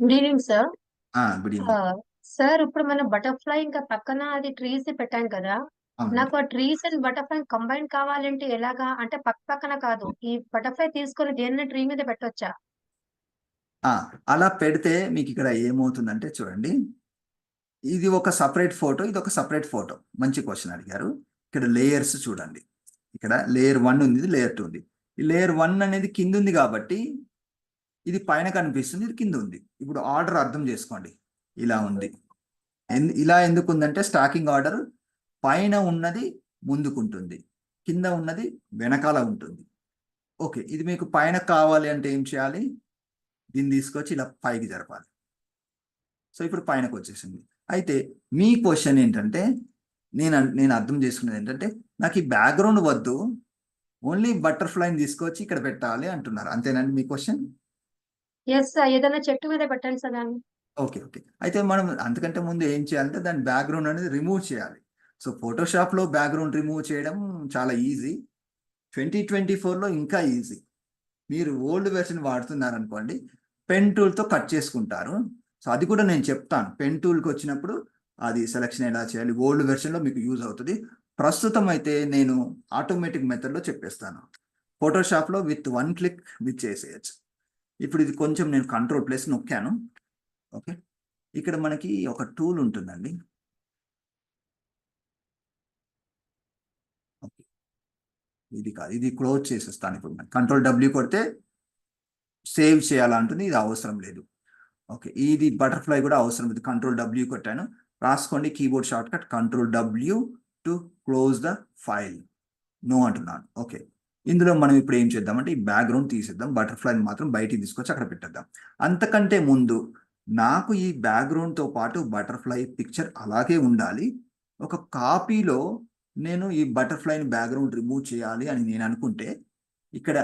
Good evening sir. Good evening. Sir ఇప్పుడు మనం butterfly ఇంకా పక్కన అది ట్రీస్ పెట్టాం కదా. అవునండి. నాకు ఆ ట్రీస్ అండ్ బటర్ఫ్లై కంబైన్ కావాలంటే ఎలాగా? అంటే పక్క పక్కన కాదు. ఈ బటర్ఫ్లై తీసుకొని దేన్ని ట్రీ మీద పెట్టొచ్చా? ఆ, అలా పెడితే మీకు ఇక్కడ ఏమవుతుందంటే చూడండి, ఇది ఒక సపరేట్ ఫోటో, ఇది ఒక సపరేట్ ఫోటో. మంచి క్వశ్చన్ అడిగారు. ఇక్కడ లేయర్స్ చూడండి. ఇక్కడ లేయర్ 1 ఉంది, ఇది లేయర్ 2 ఉంది. ఈ లేయర్ 1 అనేది కింద ఉంది కాబట్టి ఇది పైన కనిపిస్తుంది, ఇది కింద ఉంది. ఇప్పుడు ఆర్డర్ అర్థం చేసుకోండి. ఇలా ఉంది. ఇలా ఎందుకు ఉందంటే స్టాకింగ్ ఆర్డర్ పైన ఉన్నది ముందుకుంటుంది, కింద ఉన్నది వెనకాల ఉంటుంది. ఓకే, ఇది మీకు పైన కావాలి అంటే ఏం చేయాలి? దీన్ని తీసుకొచ్చి ఇలా పైకి జరపాలి. సో ఇప్పుడు పైనకు వచ్చేసింది. అయితే మీ క్వశ్చన్ ఏంటంటే, నేను అర్థం చేసుకునేది ఏంటంటే, నాకు ఈ బ్యాక్గ్రౌండ్ వద్దు, ఓన్లీ బటర్ఫ్లైని తీసుకొచ్చి ఇక్కడ పెట్టాలి అంటున్నారు. అంతేనండి మీ క్వశ్చన్? ఎస్ సార్, ఏదైనా చెట్టు మీద పెట్టండి సార్ దాన్ని. Okay, okay. అయితే మనం అంతకంటే ముందు ఏం చేయాలంటే దాని బ్యాక్గ్రౌండ్ అనేది రిమూవ్ చేయాలి. సో ఫోటోషాప్లో బ్యాక్గ్రౌండ్ రిమూవ్ చేయడం చాలా ఈజీ. 2024లో ఇంకా ఈజీ. మీరు ఓల్డ్ వెర్షన్ వాడుతున్నారు అనుకోండి, పెన్ టూల్తో కట్ చేసుకుంటారు. సో అది కూడా నేను చెప్తాను. పెన్ టూల్కి వచ్చినప్పుడు అది సెలెక్షన్ ఎలా చేయాలి ఓల్డ్ వెర్షన్లో మీకు యూజ్ అవుతుంది. ప్రస్తుతం అయితే నేను ఆటోమేటిక్ మెథడ్లో చెప్పేస్తాను. ఫోటోషాప్లో విత్ 1 క్లిక్ విత్ చేసేయచ్చు. ఇప్పుడు ఇది కొంచెం నేను కంట్రోల్ ప్లస్ నొక్కాను. ఓకే, ఇక్కడ మనకి ఒక టూల్ ఉంటుందండి. ఓకే, ఇది కాదు, ఇది క్లోజ్ చేసేస్తాను. ఇప్పుడు కంట్రోల్ డబ్ల్యూ కొడితే సేవ్ చేయాలంటుంది, ఇది అవసరం లేదు. ఓకే, ఇది బటర్ఫ్లై కూడా అవసరం లేదు. కంట్రోల్ డబ్ల్యూ కొట్టాను. రాసుకోండి keyboard shortcut control W to close the file. No అంటున్నాను. ఓకే, ఇందులో మనం ఇప్పుడు ఏం చేద్దామంటే ఈ బ్యాక్గ్రౌండ్ తీసేద్దాం, బటర్ఫ్లైని మాత్రం బయటికి తీసుకొచ్చి అక్కడ పెట్టేద్దాం. అంతకంటే ముందు నాకు ఈ బ్యాక్గ్రౌండ్తో పాటు బటర్ఫ్లై పిక్చర్ అలాగే ఉండాలి. ఒక కాపీలో నేను ఈ బటర్ఫ్లైని బ్యాక్గ్రౌండ్ రిమూవ్ చేయాలి అని నేను అనుకుంటే, ఇక్కడ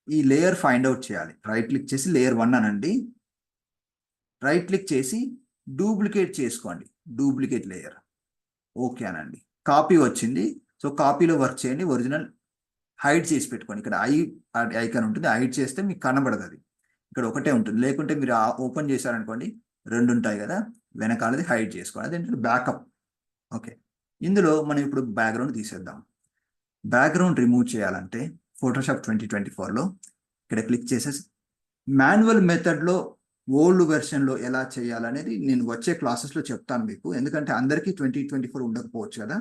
ఈ లేయర్ ఫైండ్ అవుట్ చేయాలి. రైట్ క్లిక్ చేసి లేయర్ 1 అనండి. రైట్ క్లిక్ చేసి డూప్లికేట్ చేసుకోండి, డూప్లికేట్ లేయర్. ఓకే అనండి. కాపీ వచ్చింది. సో కాపీలో వర్క్ చేయండి. ఒరిజినల్ హైడ్ చేసి పెట్టుకోండి. ఇక్కడ ఐకాన్ ఉంటుంది, హైడ్ చేస్తే మీకు కనబడదు. అది ఇక్కడ ఒకటే ఉంటుంది. లేకుంటే మీరు ఓపెన్ చేశారనుకోండి, 2 ఉంటాయి కదా, వెనకాలది హైడ్ చేసుకోండి. అదేంటంటే బ్యాకప్. ఓకే, ఇందులో మనం ఇప్పుడు బ్యాక్గ్రౌండ్ తీసేద్దాం. బ్యాక్గ్రౌండ్ రిమూవ్ చేయాలంటే ఫోటోషాప్ 2024లో ఇక్కడ క్లిక్ చేసేసి మాన్యువల్ మెథడ్లో ఓల్డ్ వెర్షన్లో ఎలా చేయాలనేది నేను వచ్చే క్లాసెస్లో చెప్తాను మీకు. ఎందుకంటే అందరికీ 2024 ఉండకపోవచ్చు కదా.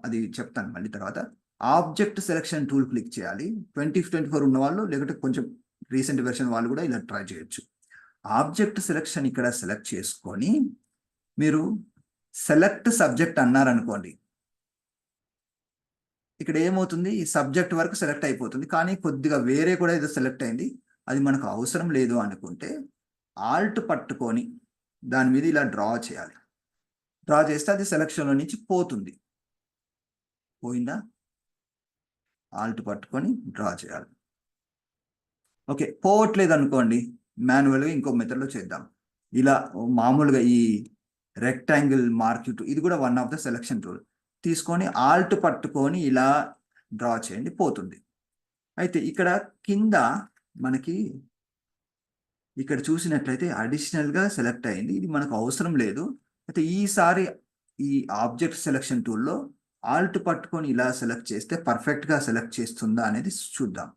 అది చెప్తాను మళ్ళీ తర్వాత. ఆబ్జెక్ట్ సెలెక్షన్ టూల్ క్లిక్ చేయాలి. 2024 ఉన్న వాళ్ళు, లేకుంటే కొంచెం రీసెంట్ వెర్షన్ వాళ్ళు కూడా ఇలా ట్రై చేయొచ్చు. ఆబ్జెక్ట్ సెలెక్షన్ ఇక్కడ సెలెక్ట్ చేసుకొని మీరు సెలెక్ట్ సబ్జెక్ట్ అన్నారనుకోండి, ఇక్కడ ఏమవుతుంది, ఈ సబ్జెక్ట్ వరకు సెలెక్ట్ అయిపోతుంది. కానీ కొద్దిగా వేరే కూడా ఏదో సెలెక్ట్ అయింది, అది మనకు అవసరం లేదు అనుకుంటే ఆల్ట్ పట్టుకొని దాని మీద ఇలా డ్రా చేయాలి. డ్రా చేస్తే అది సెలక్షన్లో నుంచి పోతుంది. పోయిందా? ఆల్ట్ పట్టుకొని డ్రా చేయాలి. ఓకే, పోవట్లేదు అనుకోండి, మాన్యువల్గా ఇంకో మెథడ్లో చేద్దాం. ఇలా మామూలుగా ఈ రెక్టాంగిల్ మార్క్ ఇది కూడా one of the selection tool తీసుకొని ఆల్ట్ పట్టుకొని ఇలా డ్రా చేయండి, పోతుంది. అయితే ఇక్కడ కింద మనకి ఇక్కడ చూసినట్లయితే అడిషనల్గా సెలెక్ట్ అయింది, ఇది మనకు అవసరం లేదు. అయితే ఈసారి ఈ ఆబ్జెక్ట్ సెలెక్షన్ టూల్లో ఆల్ట్ పట్టుకొని ఇలా సెలెక్ట్ చేస్తే పర్ఫెక్ట్గా సెలెక్ట్ చేస్తుందా అనేది చూద్దాం.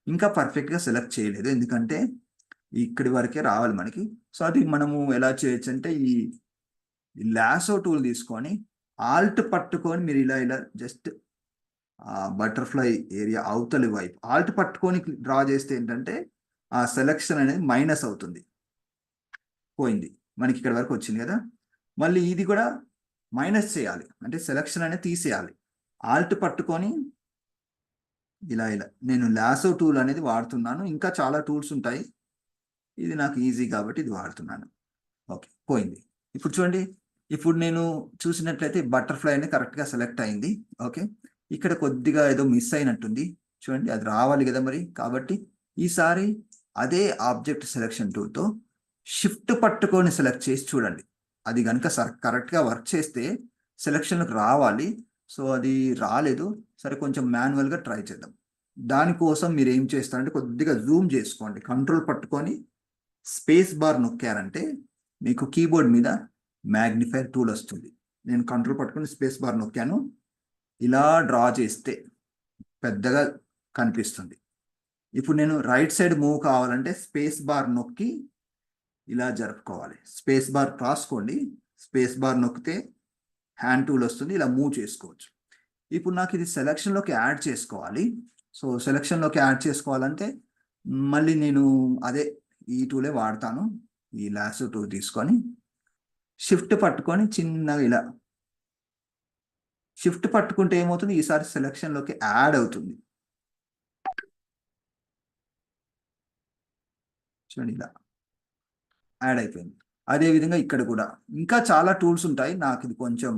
ఇంకా పర్ఫెక్ట్గా సెలెక్ట్ చేయలేదు, ఎందుకంటే ఇక్కడి వరకే రావాలి మనకి. సో అది మనము ఎలా చేయొచ్చు అంటే ఈ లాసో టూల్ తీసుకొని ఆల్ట్ పట్టుకొని మీరు ఇలా ఇలా జస్ట్ బటర్ఫ్లై ఏరియా అవతలి వైపు ఆల్ట్ పట్టుకొని డ్రా చేస్తే ఏంటంటే ఆ సెలెక్షన్ అనేది మైనస్ అవుతుంది. పోయింది, మనకి ఇక్కడ వరకు వచ్చింది కదా. మళ్ళీ ఇది కూడా మైనస్ చేయాలి, అంటే సెలెక్షన్ అనేది తీసేయాలి. ఆల్ట్ పట్టుకొని ఇలా ఇలా నేను లాసో టూల్ అనేది వాడుతున్నాను. ఇంకా చాలా టూల్స్ ఉంటాయి, ఇది నాకు ఈజీ కాబట్టి ఇది వాడుతున్నాను. ఓకే, పోయింది. ఇప్పుడు చూడండి, ఇప్పుడు నేను చూసినట్లయితే బటర్ఫ్లై అనేది కరెక్ట్గా సెలెక్ట్ అయింది. ఓకే, ఇక్కడ కొద్దిగా ఏదో మిస్ అయినట్టుంది. చూడండి, అది రావాలి కదా మరి. కాబట్టి ఈసారి అదే ఆబ్జెక్ట్ సెలెక్షన్ టూల్తో షిఫ్ట్ పట్టుకొని సెలెక్ట్ చేసి చూడండి. అది కనుక కరెక్ట్గా వర్క్ చేస్తే సెలెక్షన్లకు రావాలి. సో అది రాలేదు. సరే, కొంచెం మాన్యువల్గా ట్రై చేద్దాం. దానికోసం మీరు ఏం చేస్తారంటే కొద్దిగా జూమ్ చేసుకోండి, కంట్రోల్ పట్టుకొని స్పేస్ బార్ నొక్కారంటే మీకు కీబోర్డ్ మీద మ్యాగ్నిఫైర్ టూల్ వస్తుంది. నేను కంట్రోల్ పట్టుకుని స్పేస్ బార్ నొక్కాను, ఇలా డ్రా చేస్తే పెద్దగా కనిపిస్తుంది. ఇప్పుడు నేను రైట్ సైడ్ మూవ్ కావాలంటే స్పేస్ బార్ నొక్కి ఇలా జరుపుకోవాలి. స్పేస్ బార్ రాసుకోండి, స్పేస్ బార్ నొక్కితే హ్యాండ్ టూల్ వస్తుంది, ఇలా మూవ్ చేసుకోవచ్చు. ఇప్పుడు నాకు ఇది సెలక్షన్లోకి యాడ్ చేసుకోవాలి. సో సెలక్షన్లోకి యాడ్ చేసుకోవాలంటే మళ్ళీ నేను అదే ఈ టూలే వాడతాను. ఈ లాసో టూల్ తీసుకొని షిఫ్ట్ పట్టుకొని చిన్నగా ఇలా షిఫ్ట్ పట్టుకుంటే ఏమవుతుంది, ఈసారి సెలక్షన్లోకి యాడ్ అవుతుంది. చూడండి ఇలా యాడ్ అయిపోయింది. అదేవిధంగా ఇక్కడ కూడా ఇంకా చాలా టూల్స్ ఉంటాయి. నాకు ఇది కొంచెం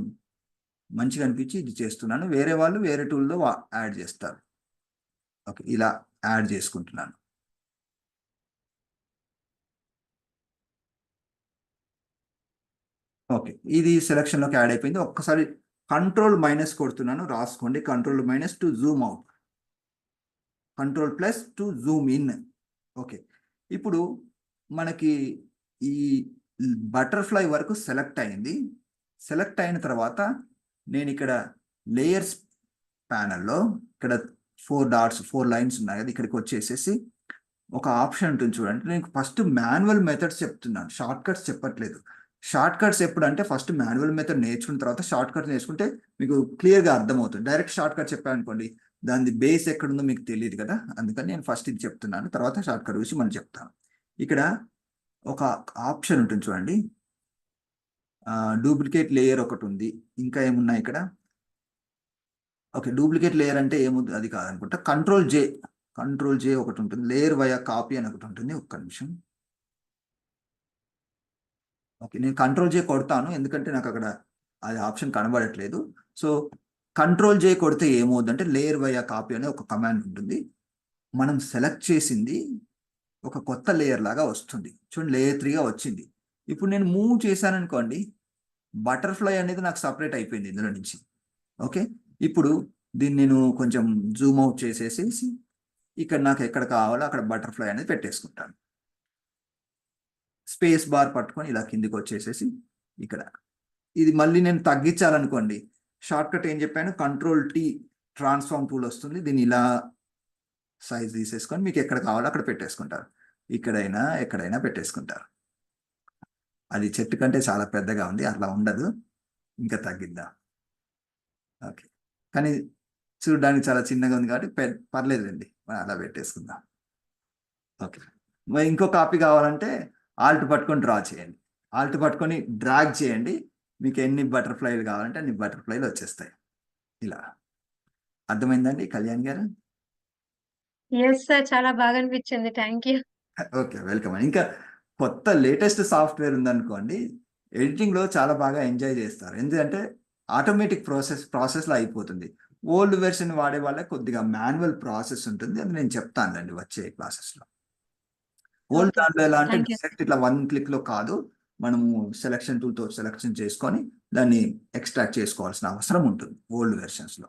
మంచిగా అనిపించి ఇది చేస్తున్నాను. వేరే వాళ్ళు వేరే టూల్లో యాడ్ చేస్తారు. ఓకే, ఇలా యాడ్ చేసుకుంటున్నాను. ఓకే, ఇది సెలక్షన్లోకి యాడ్ అయిపోయింది. ఒక్కసారి కంట్రోల్ మైనస్ కొడుతున్నాను, రాసుకోండి. Control minus to Zoom out, control plus to Zoom in. Okay, ఇప్పుడు మనకి ఈ బటర్ఫ్లై వరకు సెలెక్ట్ అయింది. సెలెక్ట్ అయిన తర్వాత నేను ఇక్కడ లేయర్స్ ప్యానల్లో ఇక్కడ 4 డాట్స్ 4 లైన్స్ ఉన్నాయి కదా, ఇక్కడికి వచ్చేసేసి ఒక ఆప్షన్ ఉంటుంది చూడండి. నేను ఫస్ట్ మాన్యువల్ మెథడ్స్ చెప్తున్నాను, షార్ట్ కట్స్ చెప్పట్లేదు. షార్ట్ కట్స్ ఎప్పుడంటే ఫస్ట్ మాన్యువల్ మెథడ్ నేర్చుకున్న తర్వాత షార్ట్ కట్స్ నేర్చుకుంటే మీకు క్లియర్గా అర్థమవుతుంది. డైరెక్ట్ షార్ట్ కట్ చెప్పాను అనుకోండి, దాని బేస్ ఎక్కడుందో మీకు తెలియదు కదా. అందుకని నేను ఫస్ట్ ఇది చెప్తున్నాను, తర్వాత షార్ట్ కట్ గురించి మనం చెప్తాను. ఇక్కడ ఒక ఆప్షన్ ఉంటుంది చూడండి, డూప్లికేట్ లేయర్ ఒకటి ఉంది. ఇంకా ఏమున్నాయి ఇక్కడ? ఓకే, డూప్లికేట్ లేయర్ అంటే ఏముంది, అది కాదనుకుంటా. కంట్రోల్ జే ఒకటి ఉంటుంది. లేయర్ వయా కాపీ అని ఒకటి ఉంటుంది. ఒక్క నిమిషం. ఓకే, నేను కంట్రోల్ జే కొడతాను, ఎందుకంటే నాకు అక్కడ అది ఆప్షన్ కనబడట్లేదు. సో కంట్రోల్ జే కొడితే ఏమవుతుందంటే లేయర్ వయా కాపీ అనే ఒక కమాండ్ ఉంటుంది. మనం సెలెక్ట్ చేసింది ఒక కొత్త లేయర్ లాగా వస్తుంది. చూడండి, లేయర్ 3గా వచ్చింది. ఇప్పుడు నేను మూవ్ చేశాను అనుకోండి, బటర్ఫ్లై అనేది నాకు సపరేట్ అయిపోయింది ఇందులో నుంచి. ఓకే, ఇప్పుడు దీన్ని నేను కొంచెం జూమ్ అవుట్ చేసేసి ఇక్కడ నాకు ఎక్కడ కావాలో అక్కడ బటర్ఫ్లై అనేది పెట్టేసుకుంటాను. స్పేస్ బార్ పట్టుకొని ఇలా కిందికి వచ్చేసేసి ఇక్కడ ఇది మళ్ళీ నేను తగ్గించాలనుకోండి, షార్ట్ కట్ ఏం చెప్పాను, కంట్రోల్ టీ ట్రాన్స్ఫార్మ్ టూల్ వస్తుంది. దీన్ని ఇలా సైజ్ తీసేసుకొని మీకు ఎక్కడ కావాలో అక్కడ పెట్టేసుకుంటారు. ఇక్కడైనా ఎక్కడైనా పెట్టేసుకుంటారు. అది చెట్టు కంటే చాలా పెద్దగా ఉంది, అట్లా ఉండదు. ఇంకా తగ్గిద్దాం. ఓకే, కానీ చూడడానికి చాలా చిన్నగా ఉంది కాబట్టి పర్లేదులేండి, అలా పెట్టేసుకుందాం. ఓకే, మరి ఇంకో కాపీ కావాలంటే ఆల్ట్ పట్టుకొని డ్రా చేయండి, ఆల్ట్ పట్టుకొని డ్రాగ్ చేయండి. మీకు ఎన్ని బటర్ఫ్లైలు కావాలంటే అన్ని బటర్ఫ్లైలు వచ్చేస్తాయి. ఇలా అర్థమైందండి కళ్యాణ్ గారు? ఎస్ సార్, చాలా బాగా అనిపించింది. Thank you. Okay, welcome. ఇంకా కొత్త లేటెస్ట్ సాఫ్ట్వేర్ ఉందనుకోండి, ఎడిటింగ్లో చాలా బాగా ఎంజాయ్ చేస్తారు. ఎందుకంటే ఆటోమేటిక్ ప్రాసెస్లో అయిపోతుంది. ఓల్డ్ వెర్షన్ వాడే వాళ్ళకి కొద్దిగా మాన్యువల్ ప్రాసెస్ ఉంటుంది, అది నేను చెప్తానండి వచ్చే క్లాసెస్లో. ఓల్డ్ దాంట్లో ఎలా అంటే డైరెక్ట్ ఇట్లా 1 క్లిక్లో కాదు, మనము సెలక్షన్ టూల్తో సెలెక్షన్ చేసుకొని దాన్ని ఎక్స్ట్రాక్ట్ చేసుకోవాల్సిన అవసరం ఉంటుంది ఓల్డ్ వెర్షన్స్లో.